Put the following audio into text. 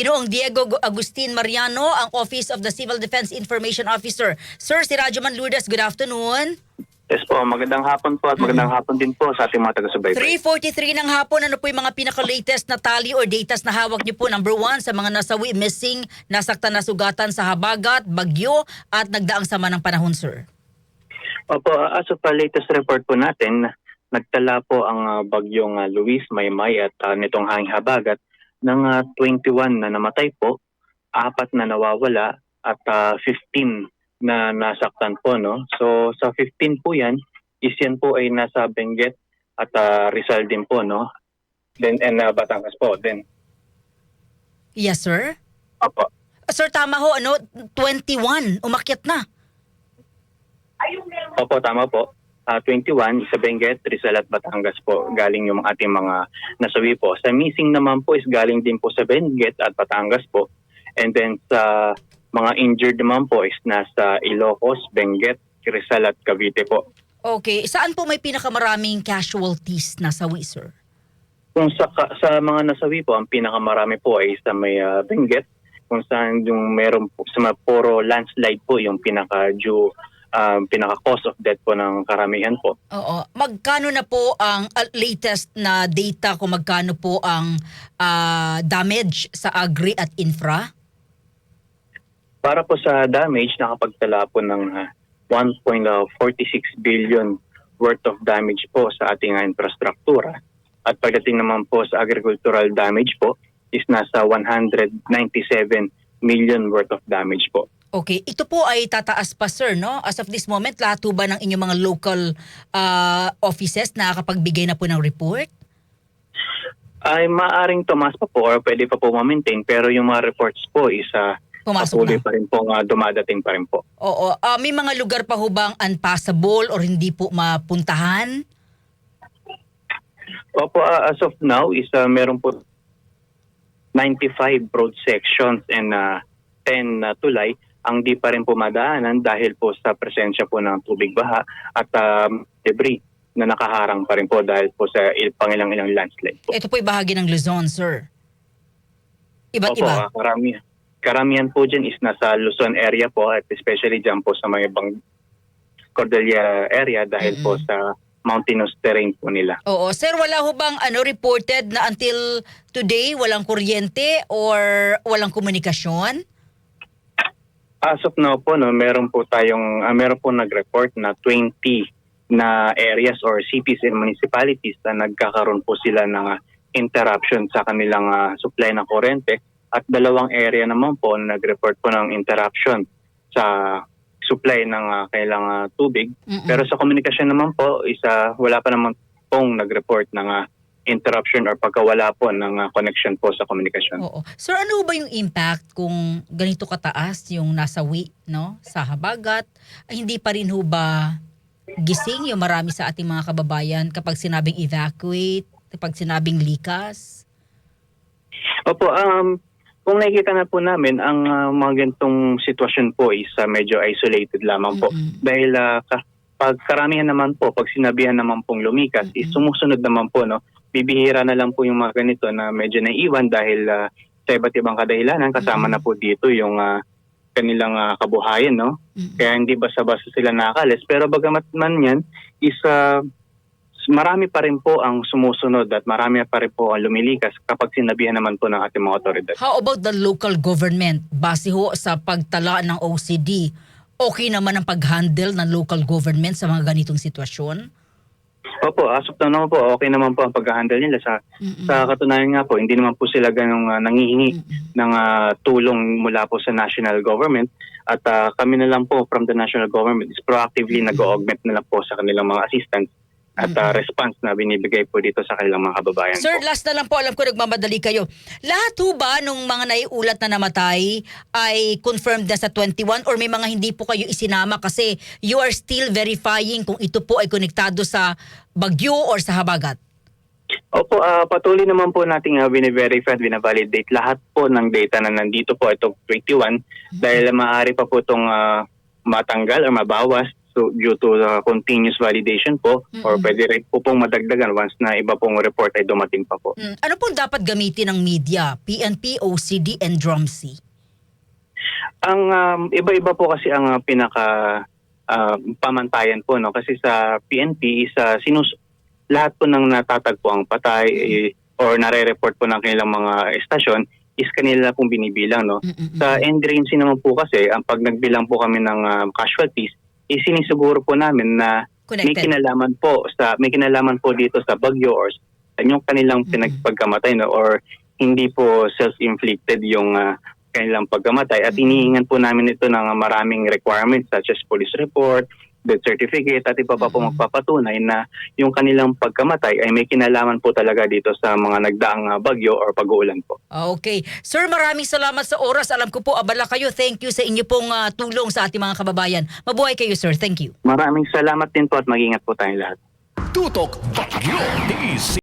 Ginoong Diego Agustin Mariano, ang Office of the Civil Defense Information Officer. Sir, si Radyoman Lourdes, good afternoon. Yes po, magandang hapon po at magandang hapon din po sa ating mga taga-subaybay. 3:43 ng hapon, ano po yung mga pinaka-latest na tally or datas na hawak niyo po? Number 1, sa mga nasawi, missing, nasaktan na sugatan sa habagat, bagyo, at nagdaang sama ng panahon, sir. Opo, as of the latest report po natin, nagtala po ang bagyong Luis, Maymay at nitong hanging habagat ng 21 na namatay po, 4 na nawawala at 15 na nasaktan po, no? So sa 15 po yan, yan po ay nasa Benguet at Rizal din po, no? Then and Batangas po. Then Yes, sir? opo. Sir, tama ho, 21, umakyat na. Opo, tama po. 21 sa Benguet, Rizal at Batangas po galing yung ating mga nasawi po. Sa missing naman po is galing din po sa Benguet at Batangas po. And then sa mga injured naman po is nasa Ilocos, Benguet, Rizal at Cavite po. Okay, saan po may pinakamaraming casualties nasawi, sir? Kung sa mga nasawi po, ang pinakamarami po ay sa may Benguet, kung saan yung meron po sa puro landslide po yung pinaka-cause of death po ng karamihan po. Oo. Magkano na po ang latest na data kung magkano po ang damage sa agri at infra? Para po sa damage, nakapagtala po ng 1.46 billion worth of damage po sa ating infrastruktura. At pagdating naman po sa agricultural damage po, is nasa 197 million worth of damage po. Okay, ito po ay tataas pa, sir, no? As of this moment, lahat po ba ng inyong mga local offices nakakapagbigay na po ng report? Ay maaring tumaas pa po or pwede pa po ma-maintain, pero yung mga reports po is Pumasok patuloy na. pa rin po, dumadating pa rin po. Oo. May mga lugar pa ho bang unpassable or hindi po mapuntahan? Opo, as of now is meron po 95 road sections and 10 tulay ang di pa rin po madaanan dahil po sa presensya po ng tubig baha at debris na nakaharang pa rin po dahil po sa pangilang-ilang landslide po. Ito po ay bahagi ng Luzon, sir. Iba't Opo, iba. karamihan po dyan is nasa Luzon area po at especially dyan po sa mga ibang Cordillera area dahil po sa mountainous terrain po nila. Oo. Sir, wala ho bang reported na until today walang kuryente or walang komunikasyon? As of now po, meron po nag-report na 20 na areas or cities and municipalities na nagkakaroon po sila ng interruption sa kanilang supply ng kuryente at 2 area naman po na nag-report po ng interruption sa supply ng kailang tubig. Pero sa komunikasyon naman po, wala pa naman pong nag-report ng interruption or pagkawala po ng connection po sa komunikasyon. Oo. Sir, ano ba yung impact kung ganito kataas yung nasawi, no, sa habagat? Ay, hindi pa rin ho ba gising yung marami sa ating mga kababayan kapag sinabing evacuate, kapag sinabing likas? Opo, kung nakikita na po namin, ang mga ganitong sitwasyon po is medyo isolated lamang po. Dahil pag karamihan naman po, pag sinabihan naman pong lumikas, is sumusunod naman po, no? Bibihira na lang po yung mga ganito na medyo naiwan dahil sa iba't ibang kadahilanan, kasama na po dito yung kanilang kabuhayan, no? Kaya hindi basta-basta sila nakakalis. Pero bagamat man yan, is marami pa rin po ang sumusunod at marami pa rin po ang lumilikas kapag sinabihan naman po ng ating mga otoridad. How about the local government? Base ho sa pagtala ng OCD, okay naman ang pag-handle ng local government sa mga ganitong sitwasyon? Opo, as of now po, okay naman po ang pag-handle nila. Sa katunayan nga po, hindi naman po sila ganong nangihingi ng tulong mula po sa national government. At kami na lang po from the national government is proactively nag-augment na lang po sa kanilang mga assistance at response na binibigay po dito sa kanilang mga kababayan. Sir, po. last na lang po, alam ko nagmamadali kayo. Lahat ho ba nung mga naiulat na namatay ay confirmed na sa 21 or may mga hindi po kayo isinama kasi you are still verifying kung ito po ay konektado sa bagyo or sa habagat? Opo, patuloy naman po nating bine-verify at bine-validate lahat po ng data na nandito po itong 21 dahil maaari pa po itong matanggal o mabawas so due to the continuous validation po, or pwede rin po pong madagdagan once na iba pong report ay dumating pa po. Ano pong dapat gamitin ng media? PNP, OCD, and DRUMC? Ang iba-iba po kasi ang pamantayan po, no, kasi sa PNP is lahat po ng natatagpo ang patay or nare-report po ng kanilang mga estasyon is kanila pong binibilang, no. Sa NDRMC naman po kasi ang pag nagbilang po kami ng casualties is sinisiguro po namin na may Connected. may kinalaman po dito sa bagyo or yung kanilang pinagpagkamatay, no, or hindi po self-inflicted yung kanilang pagkamatay, at inihingan po namin ito ng maraming requirements such as police report, death certificate, at iba pa po magpapatunay na yung kanilang pagkamatay ay may kinalaman po talaga dito sa mga nagdaang bagyo or pag-uulan po. Okay. Sir, maraming salamat sa oras. Alam ko po, abala kayo. Thank you sa inyo pong tulong sa ating mga kababayan. Mabuhay kayo, sir. Thank you. Maraming salamat din po at mag-ingat po tayong lahat. Tutok Bagyo.